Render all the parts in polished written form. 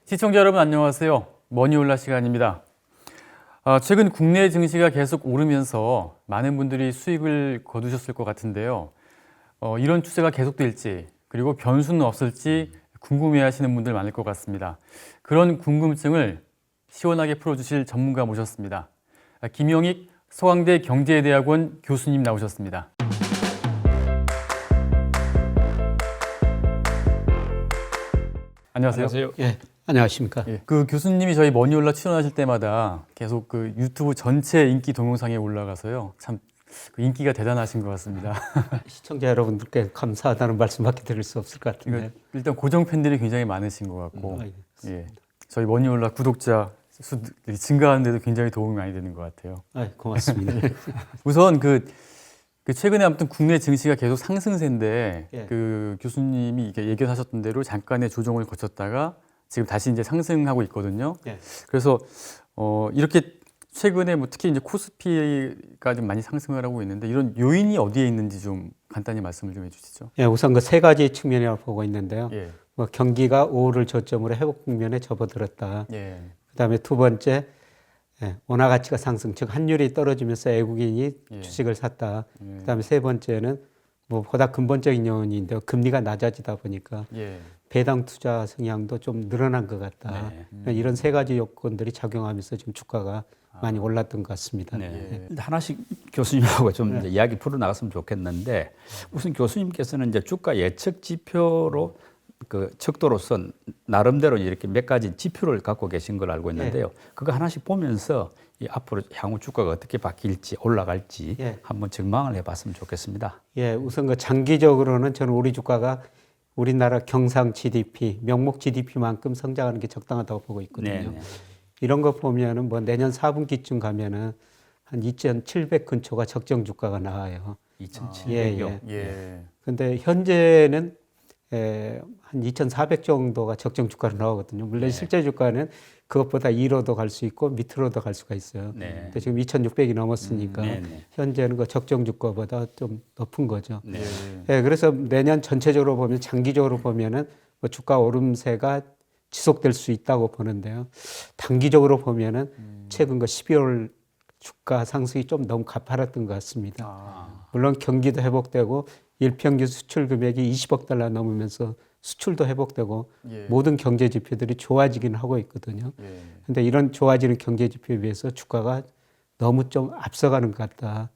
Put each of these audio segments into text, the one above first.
시청자 여러분 안녕하세요. 머니올라 시간입니다. 최근 국내 증시가 계속 오르면서 많은 분들이 수익을 거두셨을 것 같은데요. 이런 추세가 계속될지 그리고 변수는 없을지 궁금해하시는 분들 많을 것 같습니다. 그런 궁금증을 시원하게 풀어주실 전문가 모셨습니다. 김영익 서강대 경제대학원 교수님 나오셨습니다. 안녕하세요. 예, 안녕하십니까. 예, 그 교수님이 저희 머니올라 출연하실 때마다 계속 그 유튜브 전체 인기 동영상에 올라가서요. 참 그 인기가 대단하신 것 같습니다. 시청자 여러분들께 감사하다는 말씀밖에 드릴 수 없을 것 같은데. 일단 고정 팬들이 굉장히 많으신 것 같고, 예, 저희 머니올라 구독자 수들이 증가하는데도 굉장히 도움이 많이 되는 것 같아요. 고맙습니다. 우선 그 최근에 아무튼 국내 증시가 계속 상승세인데 예. 그 교수님이 이게 예견하셨던 대로 잠깐의 조정을 거쳤다가 지금 다시 이제 상승하고 있거든요. 예. 그래서 이렇게 최근에 뭐 특히 이제 코스피가 좀 많이 상승을 하고 있는데 이런 요인이 어디에 있는지 좀 간단히 말씀을 좀 해주시죠. 예, 우선 그 세 가지 측면이라고 보고 있는데요. 예, 뭐 경기가 5월을 저점으로 회복 국면에 접어들었다. 예, 그다음에 두 번째, 원화 가치가 상승, 즉 환율이 떨어지면서 외국인이 예. 주식을 샀다. 예. 그다음에 세 번째는 뭐 보다 근본적인 요인인데요. 금리가 낮아지다 보니까 예, 배당 투자 성향도 좀 늘어난 것 같다. 이런 세 가지 요건들이 작용하면서 지금 주가가 많이 올랐던 것 같습니다. 네. 하나씩 교수님하고 좀 이제 이야기 풀어나갔으면 좋겠는데 우선 교수님께서는 이제 주가 예측 지표로 그 척도로서 나름대로 이렇게 몇 가지 지표를 갖고 계신 걸 알고 있는데요. 그거 하나씩 보면서 이 앞으로 향후 주가가 어떻게 바뀔지 올라갈지 한번 전망을 해봤으면 좋겠습니다. 예, 우선 그 장기적으로는 저는 우리 주가가 우리나라 경상 GDP, 명목 GDP만큼 성장하는 게 적당하다고 보고 있거든요. 네네. 이런 거 보면은 뭐 내년 4분기쯤 가면은 한 2,700 근처가 적정 주가가 나와요. 2,700여. 예, 근데 현재는 한 2,400 정도가 적정 주가로 나오거든요. 물론 실제 주가는 그것보다 위로도 갈 수 있고 밑으로도 갈 수가 있어요. 네. 근데 지금 2,600이 넘었으니까 네네. 현재는 그 적정 주가보다 좀 높은 거죠. 네. 예, 그래서 내년 전체적으로 보면 장기적으로 보면은 뭐 주가 오름세가 지속될 수 있다고 보는데요. 단기적으로 보면은 최근 그 12월 주가 상승이 좀 너무 가파랐던 것 같습니다. 물론 경기도 회복되고 일평균 수출 금액이 20억 달러 넘으면서 수출도 회복되고 예. 모든 경제 지표들이 좋아지긴 하고 있거든요. 예. 근데 이런 좋아지는 경제 지표에 비해서 주가가 너무 좀 앞서가는 것 같다.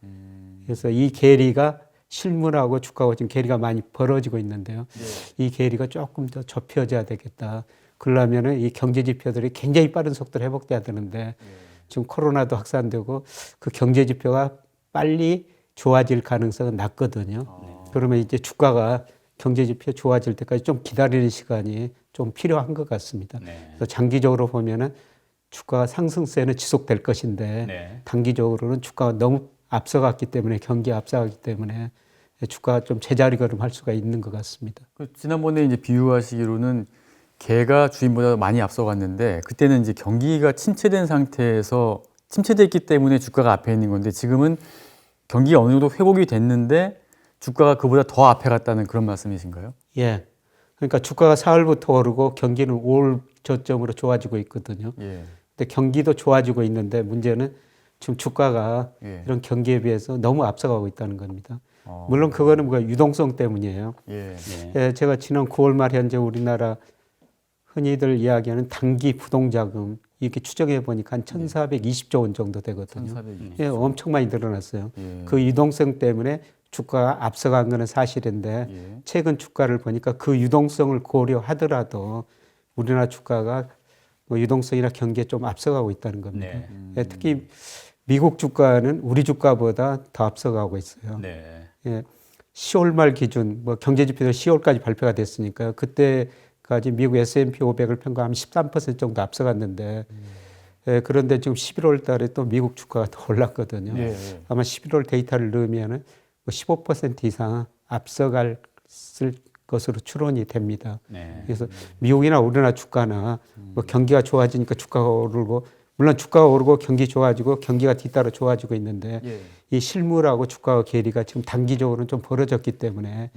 그래서 이 괴리가 실물하고 주가하고 지금 괴리가 많이 벌어지고 있는데요. 이 괴리가 조금 더 좁혀져야 되겠다. 그러려면은 이 경제 지표들이 굉장히 빠른 속도로 회복돼야 되는데 지금 코로나도 확산되고 그 경제 지표가 빨리 좋아질 가능성은 낮거든요. 그러면 이제 주가가 경제 지표 좋아질 때까지 좀 기다리는 시간이 좀 필요한 것 같습니다. 그래서 장기적으로 보면은 주가가 상승세는 지속될 것인데 단기적으로는 주가가 너무 앞서갔기 때문에 경기에 앞서갔기 때문에 주가가 좀 제자리 걸음할 수가 있는 것 같습니다. 지난번에 이제 비유하시기로는 개가 주인보다 많이 앞서갔는데 그때는 이제 경기가 침체된 상태에서 침체됐기 때문에 주가가 앞에 있는 건데 지금은 경기가 어느 정도 회복이 됐는데 주가가 그보다 더 앞에 갔다는 그런 말씀이신가요? 예. 그러니까 주가가 4월부터 오르고 경기는 5월 저점으로 좋아지고 있거든요. 예. 근데 경기도 좋아지고 있는데 문제는 지금 주가가 이런 경기에 비해서 너무 앞서가고 있다는 겁니다. 물론 그거는 뭐 유동성 때문이에요. 예, 제가 지난 9월 말 현재 우리나라 흔히들 이야기하는 단기 부동자금 이렇게 추정해 보니까 한 1,420조 원 정도 되거든요. 1420조. 예, 엄청 많이 늘어났어요. 예. 그 유동성 때문에 주가가 앞서간 거는 사실인데 최근 주가를 보니까 그 유동성을 고려하더라도 우리나라 주가가 뭐 유동성이나 경기에 좀 앞서가고 있다는 겁니다. 예, 특히 미국 주가는 우리 주가보다 더 앞서가고 있어요. 예, 10월 말 기준 뭐 경제 지표도 10월까지 발표가 됐으니까요. 그때까지 미국 S&P 500을 평가하면 13% 정도 앞서갔는데 예, 그런데 지금 11월 달에 또 미국 주가가 더 올랐거든요. 아마 11월 데이터를 넣으면은 15% 이상 앞서갈 것으로 추론이 됩니다. 그래서 미국이나 우리나라 주가나 뭐 경기가 좋아지니까 주가가 오르고 물론 주가가 오르고 경기 좋아지고 경기가 뒤따라 좋아지고 있는데 이 실물하고 주가와 괴리가 지금 단기적으로는 좀 벌어졌기 때문에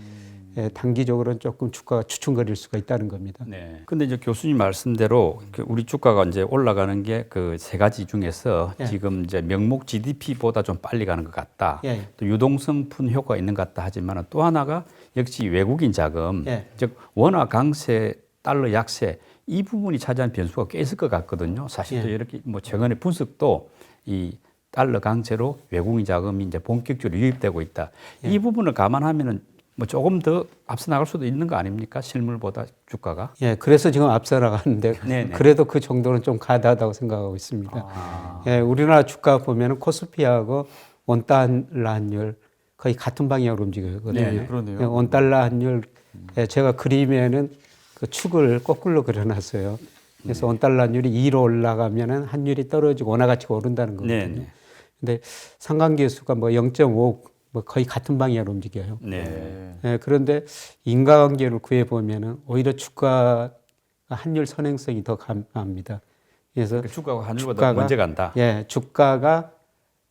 단기적으로는 조금 주가가 주춤거릴 수가 있다는 겁니다. 네. 근데 이제 교수님 말씀대로 우리 주가가 이제 올라가는 게 그 세 가지 중에서 예. 지금 이제 명목 GDP보다 좀 빨리 가는 것 같다. 예. 또 유동성분 효과가 있는 것 같다 하지만 또 하나가 역시 외국인 자금, 예. 즉 원화 강세, 달러 약세 이 부분이 차지한 변수가 꽤 있을 것 같거든요. 사실 또 예. 이렇게 뭐 최근에 분석도 이 달러 강세로 외국인 자금이 이제 본격적으로 유입되고 있다. 이 부분을 감안하면은 뭐 조금 더 앞서 나갈 수도 있는 거 아닙니까? 실물보다 주가가. 예, 그래서 지금 앞서 나가는데 네네. 그래도 그 정도는 좀 가다하다고 생각하고 있습니다. 예, 우리나라 주가 보면은 코스피하고 원달러 환율 거의 같은 방향으로 움직이거든요. 네, 그러네요. 예, 원달러 환율 제가 그림에는 그 축을 거꾸로 그려놨어요. 그래서 원달러 환율이 2로 올라가면은 환율이 떨어지고 원화 가치가 오른다는 거거든요. 네네. 근데 상관계수가 뭐 0.5, 뭐 거의 같은 방향으로 움직여요. 네. 예, 그런데 인과관계를 구해 보면은 오히려 주가 환율 선행성이 더 강합니다. 그래서 그 주가가 환율보다 먼저 간다. 예, 주가가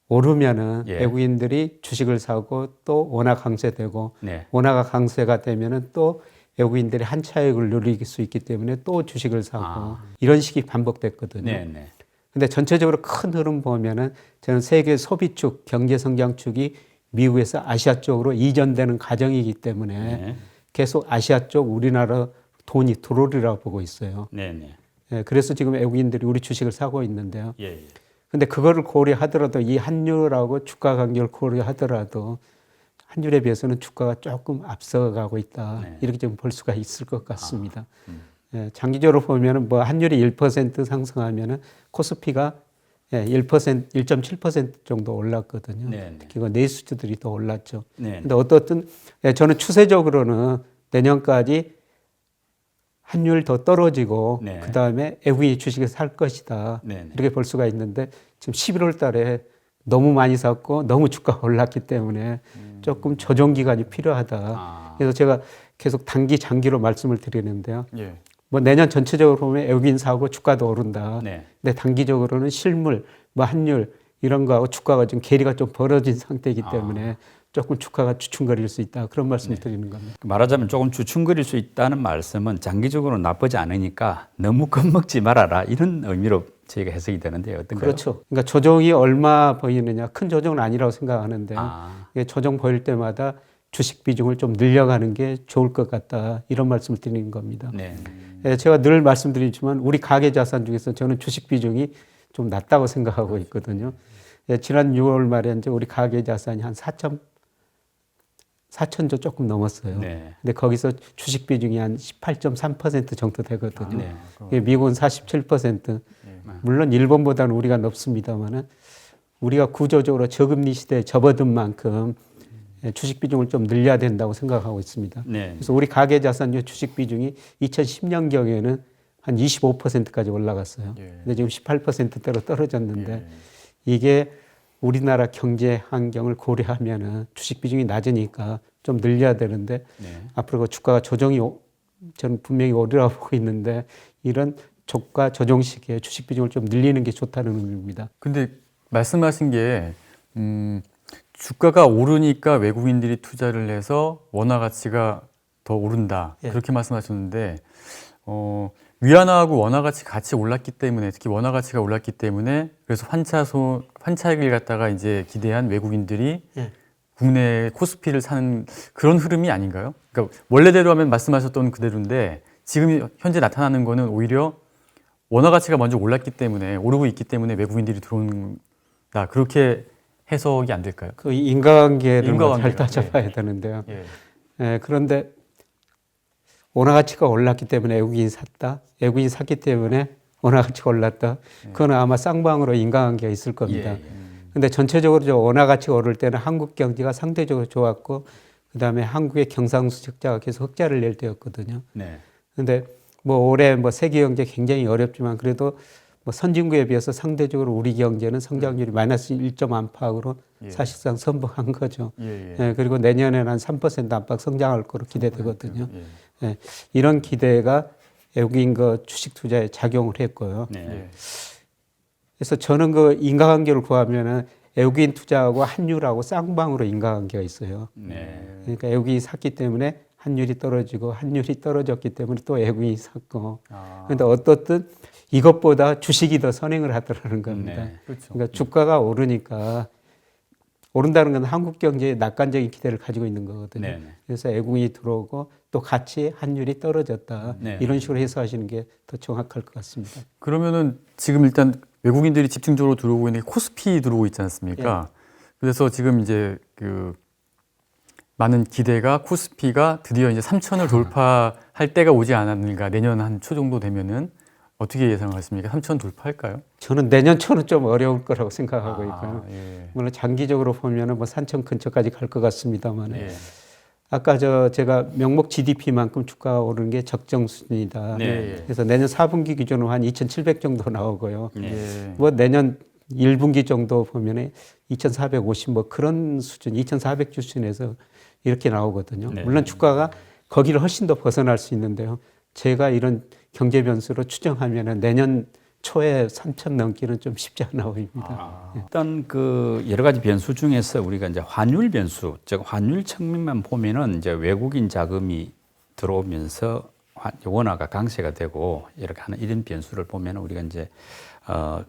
오르면은 예. 외국인들이 주식을 사고 또 원화 강세되고 네. 원화가 강세가 되면은 또 외국인들이 한 차익을 누릴 수 있기 때문에 또 주식을 사고 이런 식이 반복됐거든요. 네네. 근데 전체적으로 큰 흐름 보면은 저는 세계 소비축, 경제 성장 축이 미국에서 아시아 쪽으로 이전되는 과정이기 때문에 네. 계속 아시아 쪽 우리나라 돈이 들어오리라고 보고 있어요. 네네. 예, 그래서 지금 외국인들이 우리 주식을 사고 있는데요. 예. 예. 근데 그거를 고려하더라도 이 환율하고 주가 관계를 고려하더라도 환율에 비해서는 주가가 조금 앞서가고 있다. 네. 이렇게 좀 볼 수가 있을 것 같습니다. 예, 장기적으로 보면은 뭐 환율이 1% 상승하면은 코스피가 1%, 1.7% 정도 올랐거든요. 네. 특히 그 내수주들이 더 올랐죠. 네. 근데 어떻든 저는 추세적으로는 내년까지 환율 더 떨어지고 네. 그 다음에 외국인이 주식을 살 것이다. 네. 이렇게 볼 수가 있는데 지금 11월 달에 너무 많이 샀고 너무 주가가 올랐기 때문에 조금 조정 기간이 필요하다. 그래서 제가 계속 단기 장기로 말씀을 드리는데요. 예. 뭐 내년 전체적으로 보면 외국인 사고 주가도 오른다. 네. 근데 단기적으로는 실물, 뭐 환율 이런 거하고 주가가 지금 괴리가 좀 벌어진 상태이기 때문에 조금 주가가 주춤거릴 수 있다. 그런 말씀을 드리는 겁니다. 말하자면 조금 주춤거릴 수 있다는 말씀은 장기적으로 나쁘지 않으니까 너무 겁먹지 말아라 이런 의미로 저희가 해석이 되는데요. 어떤가요? 그렇죠. 그러니까 조정이 얼마 보이느냐. 큰 조정은 아니라고 생각하는데 아. 이게 조정 보일 때마다 주식 비중을 좀 늘려가는 게 좋을 것 같다. 이런 말씀을 드리는 겁니다. 네. 제가 늘 말씀드리지만 우리 가계 자산 중에서 저는 주식 비중이 좀 낮다고 생각하고 있거든요. 지난 6월 말에 이제 우리 가계 자산이 한 4천조 조금 넘었어요. 네. 근데 거기서 주식 비중이 한 18.3% 정도 되거든요. 네. 미국은 47%. 물론 일본보다는 우리가 높습니다만은 우리가 구조적으로 저금리 시대에 접어든 만큼 주식 비중을 좀 늘려야 된다고 생각하고 있습니다. 네. 그래서 우리 가계 자산 중 주식 비중이 2010년경에는 한 25%까지 올라갔어요. 예. 근데 지금 18%대로 떨어졌는데 예. 이게 우리나라 경제 환경을 고려하면은 주식 비중이 낮으니까 좀 늘려야 되는데 네. 앞으로 그 주가가 조정이 저는 분명히 오리라고 보고 있는데 이런 저가 조정 시기에 주식 비중을 좀 늘리는 게 좋다는 의미입니다. 근데 말씀하신 게 주가가 오르니까 외국인들이 투자를 해서 원화 가치가 더 오른다. 예. 그렇게 말씀하셨는데 위안화하고 원화 가치 같이 올랐기 때문에 특히 원화 가치가 올랐기 때문에 그래서 환차익을 갖다가 이제 기대한 외국인들이 예. 국내 코스피를 사는 그런 흐름이 아닌가요? 그러니까 원래대로 하면 말씀하셨던 그대로인데 지금 현재 나타나는 거는 오히려 원화 가치가 먼저 올랐기 때문에 오르고 있기 때문에 외국인들이 들어온다. 그렇게 해석이 안 될까요? 그 인과관계를 잘 인과관계가, 따져봐야 되는데요. 예. 그런데 원화 가치가 올랐기 때문에 외국인이 샀다. 외국인이 샀기 때문에 원화 가치가 올랐다. 그건 아마 쌍방으로 인과관계가 있을 겁니다. 예, 예. 근데 전체적으로 저 원화 가치가 오를 때는 한국 경제가 상대적으로 좋았고 그다음에 한국의 경상수적자가 계속 흑자를 낼 때였거든요. 네. 근데 뭐 올해 뭐 세계 경제 굉장히 어렵지만 그래도 뭐 선진국에 비해서 상대적으로 우리 경제는 성장률이 마이너스 1.안팎으로 예. 사실상 선봉한 거죠. 예. 예, 그리고 내년에는 한 3% 안팎 성장할 거로 기대되거든요. 예. 예, 이런 기대가 외국인 그 주식 투자에 작용을 했고요. 네. 예. 그래서 저는 그 인과관계를 구하면은 외국인 투자하고 환율하고 쌍방으로 인과관계가 있어요. 네. 그러니까 외국인이 샀기 때문에 환율이 떨어지고 환율이 떨어졌기 때문에 또 애국이 샀고 아, 그런데 어떻든 이것보다 주식이 더 선행을 하더라는 겁니다. 네. 그렇죠. 그러니까 주가가 오르니까 오른다는 건 한국 경제에 낙관적인 기대를 가지고 있는 거거든요. 네. 그래서 애국이 들어오고 또 같이 환율이 떨어졌다. 네. 이런 식으로 해석하시는 게 더 정확할 것 같습니다. 그러면은 지금 일단 외국인들이 집중적으로 들어오고 있는 게 코스피 들어오고 있지 않습니까? 그래서 지금 이제 그 많은 기대가 코스피가 드디어 이제 3천을 돌파할 때가 오지 않았는가 내년 한 초 정도 되면은 어떻게 예상하십니까? 3천 돌파할까요? 저는 내년 초는 좀 어려울 거라고 생각하고 있고요. 예. 물론 장기적으로 보면은 뭐 3천 근처까지 갈 것 같습니다만 예. 아까 제가 명목 GDP만큼 주가가 오르는 게 적정 수준이다. 네. 그래서 내년 4분기 기준으로 한 2,700 정도 나오고요. 예. 뭐 내년 1분기 정도 보면은 2,450 뭐 그런 수준, 2,400 수준에서 이렇게 나오거든요. 네. 물론 주가가 거기를 훨씬 더 벗어날 수 있는데요. 제가 이런 경제 변수로 추정하면은 내년 초에 3천 넘기는 좀 쉽지 않아 보입니다. 일단 그 여러 가지 변수 중에서 우리가 이제 환율 변수, 즉 환율 측면만 보면은 이제 외국인 자금이 들어오면서 원화가 강세가 되고 이렇게 하는 이런 변수를 보면 우리가 이제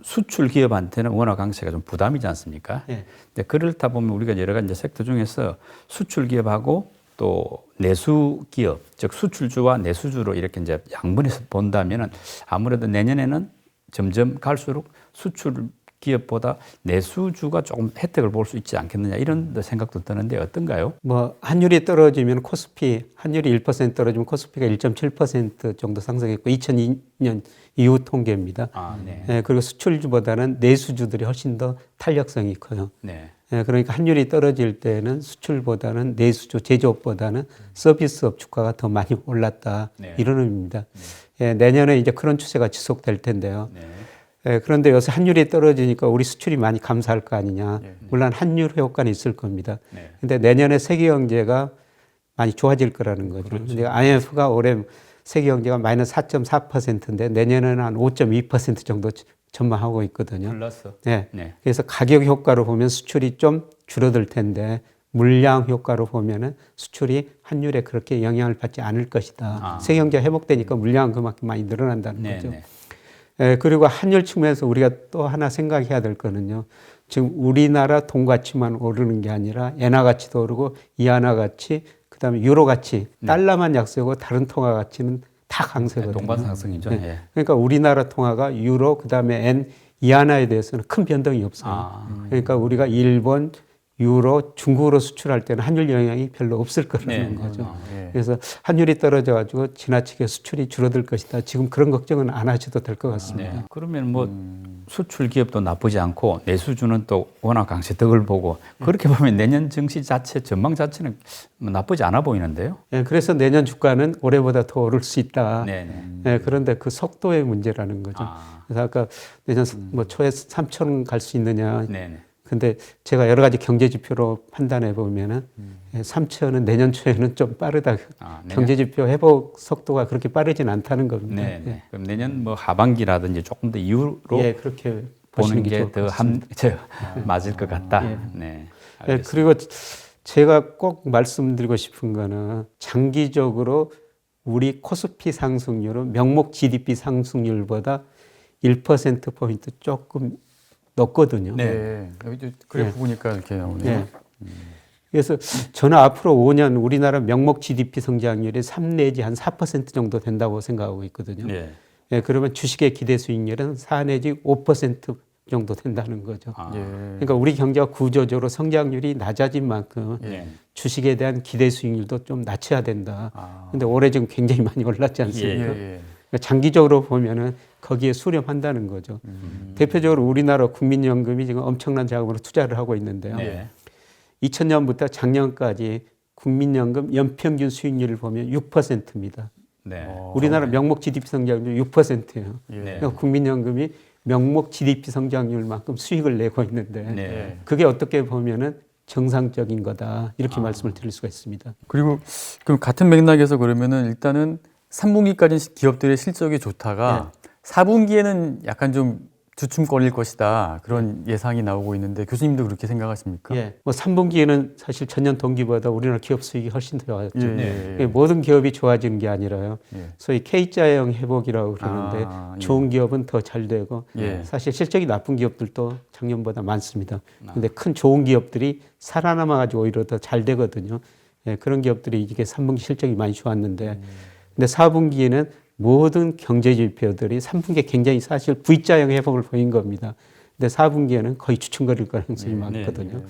수출 기업한테는 원화 강세가 좀 부담이지 않습니까? 예. 근데 그렇다 보면 우리가 여러 가지 이제 섹터 중에서 수출 기업하고 또 내수 기업, 즉 수출주와 내수주로 이렇게 이제 양분해서 본다면은 아무래도 내년에는 점점 갈수록 수출 기업보다 내수주가 조금 혜택을 볼 수 있지 않겠느냐 이런 생각도 드는데 어떤가요? 뭐 환율이 떨어지면 코스피 환율이 1% 떨어지면 코스피가 1.7% 정도 상승했고 2002년 이후 통계입니다. 네. 예, 그리고 수출주보다는 내수주들이 훨씬 더 탄력성이 커요. 네. 예, 그러니까 환율이 떨어질 때는 수출보다는 내수주 제조업보다는 서비스업 주가가 더 많이 올랐다 네. 이런 의미입니다. 예, 내년에 이제 그런 추세가 지속될 텐데요. 네. 예, 그런데 요새 환율이 떨어지니까 우리 수출이 많이 감소할 거 아니냐. 네. 물론 환율 효과는 있을 겁니다. 네. 근데 내년에 세계 경제가 많이 좋아질 거라는 거죠. 근데 IMF가 올해 세계 경제가 마이너스 4.4%인데 내년에는 한 5.2% 정도 전망하고 있거든요. 플러스. 네. 네. 그래서 가격 효과로 보면 수출이 좀 줄어들 텐데 물량 효과로 보면은 수출이 환율에 그렇게 영향을 받지 않을 것이다. 세계 경제가 회복되니까 물량은 그만큼 많이 늘어난다는 네. 거죠. 네. 예, 그리고 환율 측면에서 우리가 또 하나 생각해야 될 거는요. 지금 우리나라 돈 가치만 오르는 게 아니라 엔화 가치도 오르고 이하나 가치, 그다음에 유로 가치, 달러만 약세고 다른 통화 가치는 다 강세거든요. 동반 상승이죠. 네. 예. 그러니까 우리나라 통화가 유로, 그다음에 엔, 이하나에 대해서는 큰 변동이 없어요. 그러니까 우리가 일본, 유로, 중국으로 수출할 때는 환율 영향이 별로 없을 거라는 네. 거죠. 예. 그래서 환율이 떨어져가지고 지나치게 수출이 줄어들 것이다. 지금 그런 걱정은 안 하셔도 될 것 같습니다. 네. 그러면 뭐 수출 기업도 나쁘지 않고 내수주는 또 워낙 강세 덕을 보고 그렇게 보면 내년 증시 자체 전망 자체는 뭐 나쁘지 않아 보이는데요. 예, 그래서 내년 주가는 올해보다 더 오를 수 있다. 네네. 예, 그런데 그 속도의 문제라는 거죠. 그래서 아까 내년 뭐 초에 3천 갈 수 있느냐. 네네. 근데 제가 여러 가지 경제 지표로 판단해 보면은 3천은 내년 초에는 좀 빠르다. 경제 지표 회복 속도가 그렇게 빠르진 않다는 겁니다. 네. 예. 그럼 내년 뭐 하반기라든지 조금 더 이후로 예, 그렇게 보는 보시는 게 좋을 것 게 같습니다. 더 맞을 것 같다. 예. 네. 예, 알겠습니다. 그리고 제가 꼭 말씀드리고 싶은 거는 장기적으로 우리 코스피 상승률은 명목 GDP 상승률보다 1%포인트 조금 높거든요. 네. 여기 그래프 네. 보니까 이렇게 나오네요. 네. 그래서 저는 앞으로 5년 우리나라 명목 GDP 성장률이 3 내지 한 4% 정도 된다고 생각하고 있거든요. 네. 예, 그러면 주식의 기대 수익률은 4 내지 5% 정도 된다는 거죠. 예. 그러니까 우리 경제가 구조적으로 성장률이 낮아진 만큼 네. 주식에 대한 기대 수익률도 좀 낮춰야 된다. 아. 근데 올해 지금 굉장히 많이 올랐지 않습니까? 예. 그러니까 장기적으로 보면은 거기에 수렴한다는 거죠. 대표적으로 우리나라 국민연금이 지금 엄청난 자금으로 투자를 하고 있는데요. 네. 2000년부터 작년까지 국민연금 연평균 수익률을 보면 6%입니다. 네. 우리나라 명목 GDP 성장률 6%예요. 예. 그러니까 국민연금이 명목 GDP 성장률만큼 수익을 내고 있는데 네. 그게 어떻게 보면은 정상적인 거다 이렇게 말씀을 드릴 수가 있습니다. 그리고 그럼 같은 맥락에서 그러면은 일단은 3분기까지는 기업들의 실적이 좋다가 4분기에는 약간 좀 주춤거릴 것이다. 그런 예상이 나오고 있는데 교수님도 그렇게 생각하십니까? 예, 뭐 3분기에는 사실 전년 동기보다 우리나라 기업 수익이 훨씬 더 좋았죠. 예, 예. 모든 기업이 좋아지는 게 아니라요. 예. 소위 K자형 회복이라고 그러는데 예. 좋은 기업은 더 잘 되고 예. 사실 실적이 나쁜 기업들도 작년보다 많습니다. 근데 큰 좋은 기업들이 살아남아 가지고 오히려 더 잘 되거든요. 예, 그런 기업들이 이게 3분기 실적이 많이 좋았는데 근데 4분기에는 모든 경제 지표들이 3분기에 굉장히 사실 V자형 회복을 보인 겁니다. 근데 4분기에는 거의 주춤거릴 가능성이 많거든요.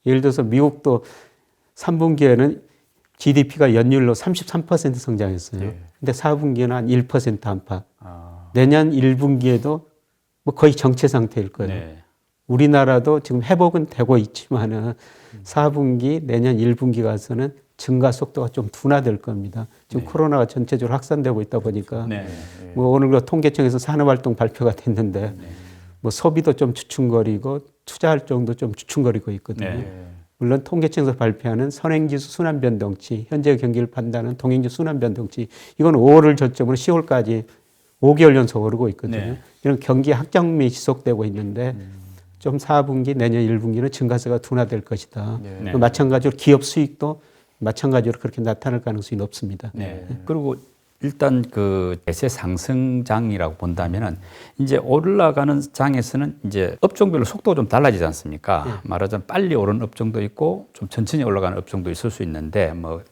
예를 들어서 미국도 3분기에는 GDP가 연율로 33% 성장했어요. 예. 근데 4분기에는 한 1% 안팎. 아, 내년 1분기에도 뭐 거의 정체 상태일 거예요. 네. 우리나라도 지금 회복은 되고 있지만은 4분기, 내년 1분기 가서는 증가 속도가 좀 둔화될 겁니다. 지금 코로나가 전체적으로 확산되고 있다 보니까 네. 뭐 오늘 그 통계청에서 산업활동 발표가 됐는데 뭐 소비도 좀 주춤거리고 투자 활동도 좀 주춤거리고 있거든요. 네. 물론 통계청에서 발표하는 선행지수 순환변동치, 현재 경기를 판단하는 동행지수 순환변동치, 이건 5월을 저점으로 10월까지 5개월 연속 오르고 있거든요. 네. 이런 경기 확장이 지속되고 있는데 좀 4분기, 내년 1분기는 증가세가 둔화될 것이다. 네. 또 마찬가지로 기업 수익도 마찬가지로 그렇게 나타날 가능성이 높습니다. 네. 그리고 일단 그 대세 상승장이라고 본다면은 이제 올라가는 장에서는 이제 업종별로 속도가 좀 달라지지 않습니까? 말하자면 빨리 오르는 업종도 있고 좀 천천히 올라가는 업종도 있을 수 있는데 뭐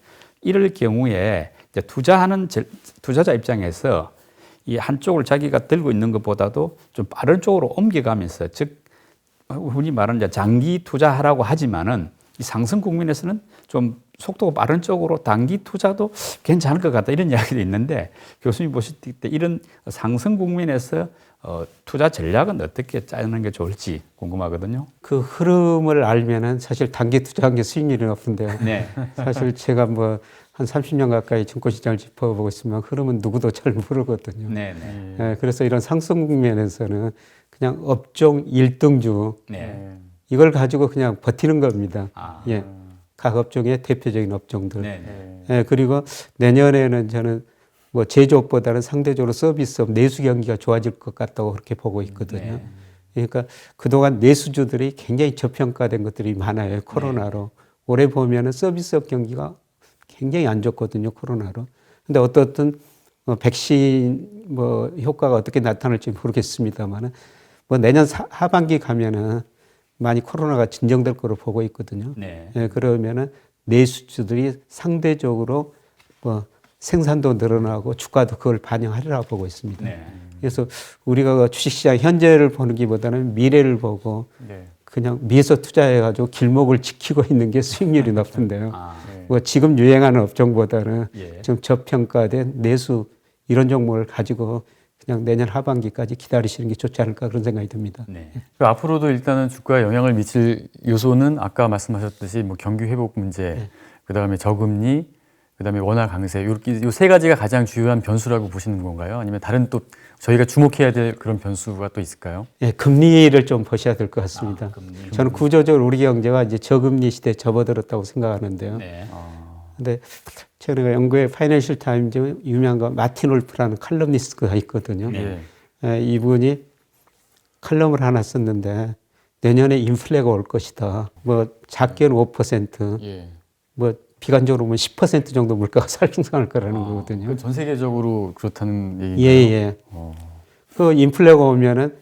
이럴 경우에 이제 투자자 입장에서 이 한쪽을 자기가 들고 있는 것보다도 좀 빠른 쪽으로 옮겨가면서 즉 흔히 말하는 이제 장기 투자하라고 하지만은 이 상승 국면에서는 좀 속도가 빠른 쪽으로 단기 투자도 괜찮을 것 같다 이런 이야기도 있는데 교수님 보실 때 이런 상승 국면에서 투자 전략은 어떻게 짜는 게 좋을지 궁금하거든요. 그 흐름을 알면은 사실 단기 투자한 게 수익률이 높은데요. 네. 사실 제가 뭐 한 30년 가까이 증권시장을 짚어보고 있으면 흐름은 누구도 잘 모르거든요. 네. 네. 예, 그래서 이런 상승 국면에서는 그냥 업종 1등주 네. 이걸 가지고 그냥 버티는 겁니다. 아. 예, 각 업종의 대표적인 업종들. 네. 네. 예, 그리고 내년에는 저는 뭐 제조업보다는 상대적으로 서비스업, 내수 경기가 좋아질 것 같다고 그렇게 보고 있거든요. 네. 그러니까 그동안 내수주들이 굉장히 저평가된 것들이 많아요. 코로나로. 올해 보면은 서비스업 경기가 굉장히 안 좋거든요. 코로나로. 근데 어떤 백신 뭐 효과가 어떻게 나타날지 모르겠습니다만은 뭐 내년 하반기 가면은 많이 코로나가 진정될 거로 보고 있거든요. 네. 예, 그러면은 내수주들이 상대적으로 뭐 생산도 늘어나고 주가도 그걸 반영하리라고 보고 있습니다. 네. 그래서 우리가 주식시장 현재를 보는 것보다는 미래를 보고 네. 그냥 미에서 투자해가지고 길목을 지키고 있는 게 수익률이 높은데요. 아. 뭐 지금 유행하는 업종보다는 예. 좀 저평가된 내수 이런 종목을 가지고 그냥 내년 하반기까지 기다리시는 게 좋지 않을까 그런 생각이 듭니다. 네. 그 앞으로도 일단은 주가에 영향을 미칠 요소는 아까 말씀하셨듯이 뭐 경기 회복 문제, 그다음에 저금리, 그다음에 원화 강세 이렇게 요 세 가지가 가장 주요한 변수라고 보시는 건가요? 아니면 다른 또 저희가 주목해야 될 그런 변수가 또 있을까요? 예, 금리를 좀 보셔야 될 것 같습니다. 금리. 저는 구조적으로 우리 경제가 이제 저금리 시대에 접어들었다고 생각하는데요. 네. 근데 제가 영국의 파이낸셜 타임즈 유명한 거 마틴 울프라는 칼럼니스트가 있거든요. 네. 예, 이분이 칼럼을 하나 썼는데 내년에 인플레가 올 것이다. 뭐 작게는 5%, 예. 뭐 비관적으로 보면 10% 정도 물가가 상승할 거라는 거거든요. 전 세계적으로 그렇다는 예, 얘기인가요? 예. 그 인플레가 오면은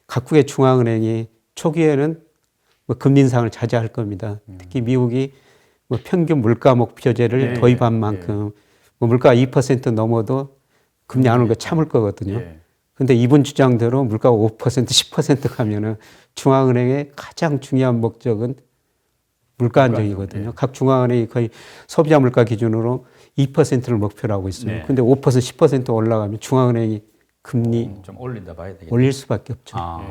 각국의 중앙은행이 초기에는 뭐 금리 인상을 자제할 겁니다. 특히 미국이 뭐 평균 물가 목표제를 예, 도입한 만큼 뭐 물가가 2% 넘어도 금리 안 오는 거 참을 거거든요. 예. 근데 이분 주장대로 물가가 5%, 10% 가면은 중앙은행의 가장 중요한 목적은 물가 안정이거든요. 각 중앙은행이 거의 소비자 물가 기준으로 2%를 목표로 하고 있어요. 네. 근데 5%, 10% 올라가면 중앙은행이 금리 좀 올린다 봐야 되겠네. 올릴 수밖에 없죠. 아.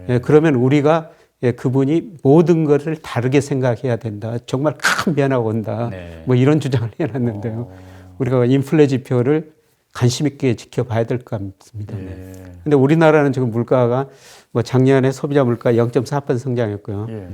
예, 그러면 우리가 그분이 모든 것을 다르게 생각해야 된다. 정말 큰 변화가 온다. 네. 뭐 이런 주장을 해놨는데요. 우리가 인플레 지표를 관심 있게 지켜봐야 될 것 같습니다. 근데 우리나라는 지금 물가가 뭐 작년에 소비자 물가 0.4% 성장했고요. 예.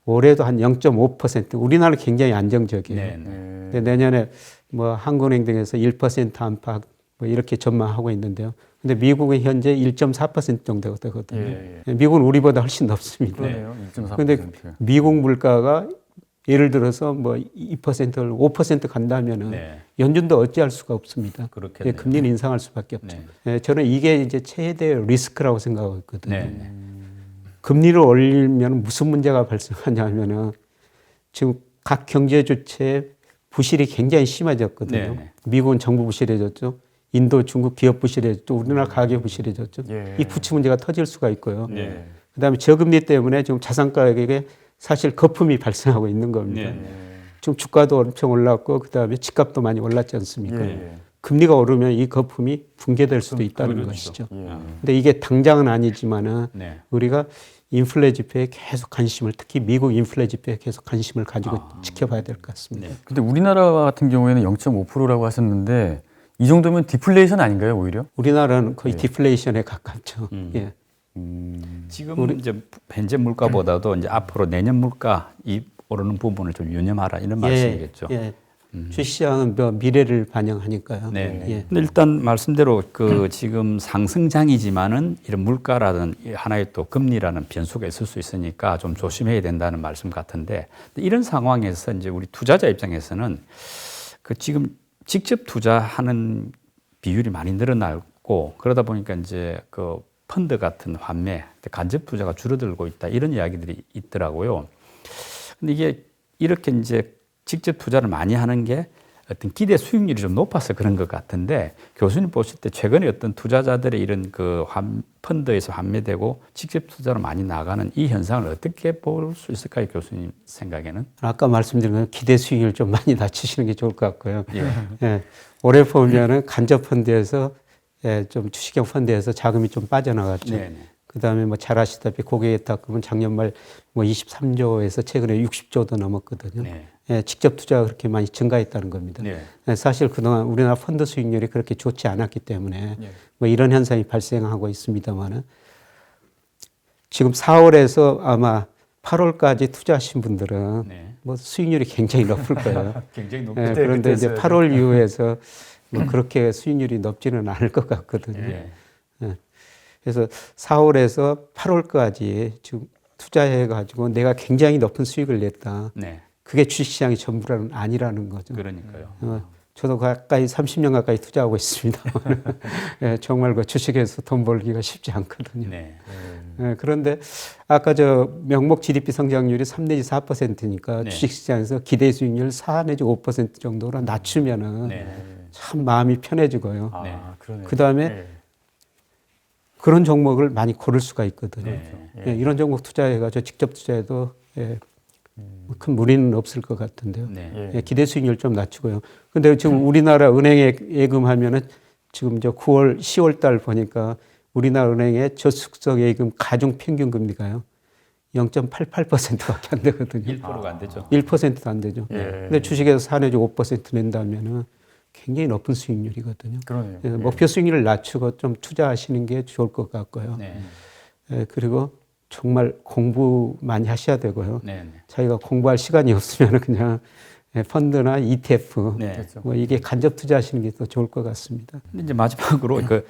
올해도 한 0.5%. 우리나라는 굉장히 안정적이에요. 네. 네. 근데 내년에 뭐 한국은행 등에서 1% 안팎 뭐 이렇게 전망하고 있는데요. 근데 미국은 현재 1.4% 정도 되거든요. 예. 미국은 우리보다 훨씬 높습니다. 그러네요. 1.4%. 근데 미국 물가가 예를 들어서 뭐 2%를 5% 간다면은 네. 연준도 어찌할 수가 없습니다. 그렇겠네요. 예, 금리는 인상할 수밖에 없죠. 네. 예, 저는 이게 이제 최대 리스크라고 생각하고 있거든요. 네. 네. 금리를 올리면 무슨 문제가 발생하냐면은 지금 각 경제 주체의 부실이 굉장히 심해졌거든요. 네. 미국은 정부 부실해졌죠. 인도, 중국 기업 부실해졌죠. 우리나라 가계 부실해졌죠. 예. 이 부채 문제가 터질 수가 있고요. 네. 그다음에 저금리 때문에 지금 자산 가격에 사실 거품이 발생하고 있는 겁니다. 네. 지금 주가도 엄청 올랐고 그다음에 집값도 많이 올랐지 않습니까? 예. 금리가 오르면 이 거품이 붕괴될 수도 있다는 그렇죠. 것이죠. 예. 근데 이게 당장은 아니지만은 네. 우리가 인플레 지표에 계속 관심을 특히 미국 인플레 지표에 계속 관심을 가지고 지켜봐야 될 것 같습니다. 네. 근데 우리나라 같은 경우에는 0.5%라고 하셨는데 이 정도면 디플레이션 아닌가요, 오히려? 우리나라는 거의 디플레이션에 가깝죠. 예. 지금 이제 현재 물가보다도 이제 앞으로 내년 물가 이 오르는 부분을 좀 유념하라 이런 말씀이겠죠. 예. 주시장은 뭐 미래를 반영하니까요. 네. 예. 근데 일단 말씀대로 그 지금 상승장이지만은 이런 물가라든 하나의 또 금리라는 변수가 있을 수 있으니까 좀 조심해야 된다는 말씀 같은데 이런 상황에서 이제 우리 투자자 입장에서는 그 지금 직접 투자하는 비율이 많이 늘어나고 그러다 보니까 이제 그 펀드 같은 환매, 간접 투자가 줄어들고 있다 이런 이야기들이 있더라고요. 근데 이게 이렇게 이제 직접 투자를 많이 하는 게 어떤 기대 수익률이 좀 높아서 그런 것 같은데 교수님 보실 때 최근에 어떤 투자자들의 이런 그 펀드에서 환매되고 직접 투자로 많이 나가는 이 현상을 어떻게 볼 수 있을까요, 교수님 생각에는? 아까 말씀드린 건 기대 수익률 좀 많이 낮추시는 게 좋을 것 같고요. 예. 예. 올해 보면은 간접 펀드에서 예, 좀 주식형 펀드에서 자금이 좀 빠져나갔죠. 네네. 그다음에 뭐 잘 아시다시피 고객의 탁금은 작년 말 뭐 23조에서 최근에 60조도 넘었거든요. 네. 예, 직접 투자가 그렇게 많이 증가했다는 겁니다. 네. 예, 사실 그동안 우리나라 펀드 수익률이 그렇게 좋지 않았기 때문에 예. 뭐 이런 현상이 발생하고 있습니다만은 지금 4월에서 아마 8월까지 투자하신 분들은 네. 뭐 수익률이 굉장히 높을 거예요. 굉장히 예, 그런데 이제 8월 이후에서 뭐 그렇게 수익률이 높지는 않을 것 같거든요. 예. 예. 그래서 4월에서 8월까지 지금 투자해가지고 내가 굉장히 높은 수익을 냈다. 네. 그게 주식시장이 전부는 아니라는 거죠. 그러니까요. 저도 가까이 30년 가까이 투자하고 있습니다. 예, 정말 그 주식에서 돈 벌기가 쉽지 않거든요. 네. 예, 그런데 아까 저 명목 GDP 성장률이 3 내지 4%니까 네. 주식시장에서 기대 수익률 4 내지 5% 정도로 낮추면은 네. 참 마음이 편해지고요. 아, 네. 그러네요. 그 다음에 예. 그런 종목을 많이 고를 수가 있거든요. 네. 예, 이런 종목 투자해가지고 직접 투자해도 예, 큰 무리는 없을 것 같은데요. 네. 예. 예, 기대 수익률 좀 낮추고요. 근데 지금 우리나라 은행에 예금하면은 지금 저 9월, 10월 달 보니까 우리나라 은행의 저축성 예금 가중 평균 금리가요. 0.88%밖에 안 되거든요. 1%가 안 되죠. 1%도 안 되죠. 예. 근데 주식에서 4 내지 5% 낸다면은 굉장히 높은 수익률이거든요. 그러네요. 그래서 목표 수익률을 낮추고 좀 투자하시는 게 좋을 것 같고요. 네. 예, 그리고 정말 공부 많이 하셔야 되고요. 네. 네. 자기가 공부할 시간이 없으면 그냥 예, 펀드나 ETF 네. 그렇죠. 뭐 이게 간접 투자하시는 게 더 좋을 것 같습니다. 근데 이제 마지막으로 그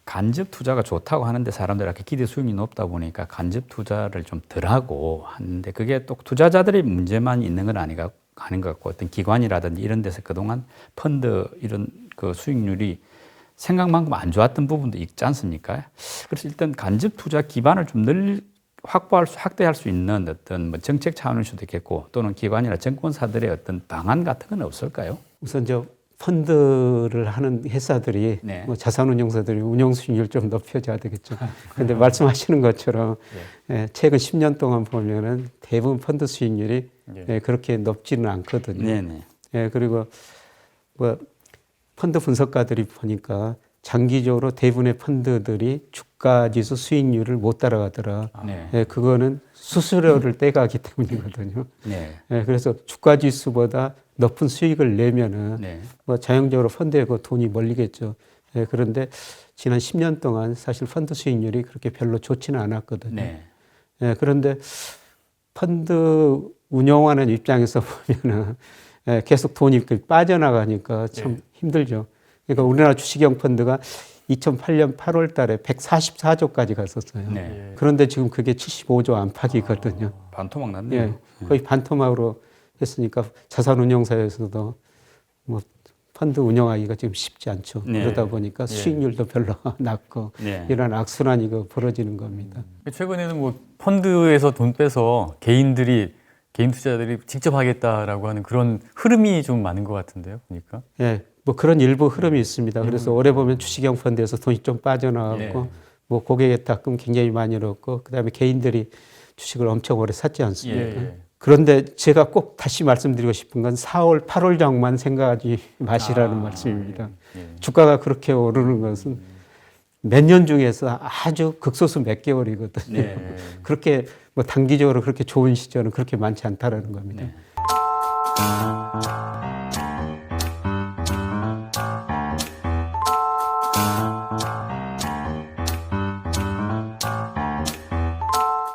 간접 투자가 좋다고 하는데 사람들이 이렇게 기대 수익이 높다 보니까 간접 투자를 좀 덜하고 하는데 그게 또 투자자들의 문제만 있는 건 아닌 것 같고 어떤 기관이라든지 이런 데서 그동안 펀드 이런 그 수익률이 생각만큼 안 좋았던 부분도 있지 않습니까? 그래서 일단 간접 투자 기반을 좀 확대할 수 있는 어떤 뭐 정책 차원에서도 있겠고 또는 기관이나 정권사들의 어떤 방안 같은 건 없을까요? 우선 저 펀드를 하는 회사들이 네. 뭐 자산운용사들이 운용 수익률 좀 높여줘야 되겠죠. 그런데 말씀하시는 것처럼 예, 최근 10년 동안 보면은 대부분 펀드 수익률이 예. 예, 그렇게 높지는 않거든요. 네네. 예, 그리고 뭐 펀드 분석가들이 보니까 장기적으로 대부분의 펀드들이 주가지수 수익률을 못 따라가더라. 네. 예, 그거는 수수료를 떼가기 때문이거든요. 네. 예, 그래서 주가지수보다 높은 수익을 내면은 네. 뭐 자연적으로 펀드에 그 돈이 몰리겠죠. 예, 그런데 지난 10년 동안 사실 펀드 수익률이 그렇게 별로 좋지는 않았거든요. 네. 예, 그런데 펀드 운영하는 입장에서 보면은 예, 계속 돈이 빠져나가니까 참 힘들죠. 그러니까 우리나라 주식형 펀드가 2008년 8월 달에 144조까지 갔었어요. 네. 그런데 지금 그게 75조 안팎이거든요. 반토막 났네요. 예, 거의 반토막으로 했으니까 자산운용사에서도 뭐 펀드 운영하기가 지금 쉽지 않죠. 네. 그러다 보니까 수익률도 별로 낮고 네. 이런 악순환이 벌어지는 겁니다. 최근에는 뭐 펀드에서 돈 빼서 개인 투자자들이 직접 하겠다라고 하는 그런 흐름이 좀 많은 것 같은데요, 보니까. 예, 뭐 그런 일부 흐름이 있습니다. 그래서 올해 보면 주식형 펀드에서 돈이 좀 빠져나가고 뭐 고객의 탁금 굉장히 많이 잃었고 그다음에 개인들이 주식을 엄청 오래 샀지 않습니까? 그런데 제가 꼭 다시 말씀드리고 싶은 건 4월, 8월 장만 생각하지 마시라는 말씀입니다. 주가가 그렇게 오르는 것은 몇 년 중에서 아주 극소수 몇 개월이거든요. 그렇게 뭐 단기적으로 그렇게 좋은 시절은 그렇게 많지 않다라는 겁니다.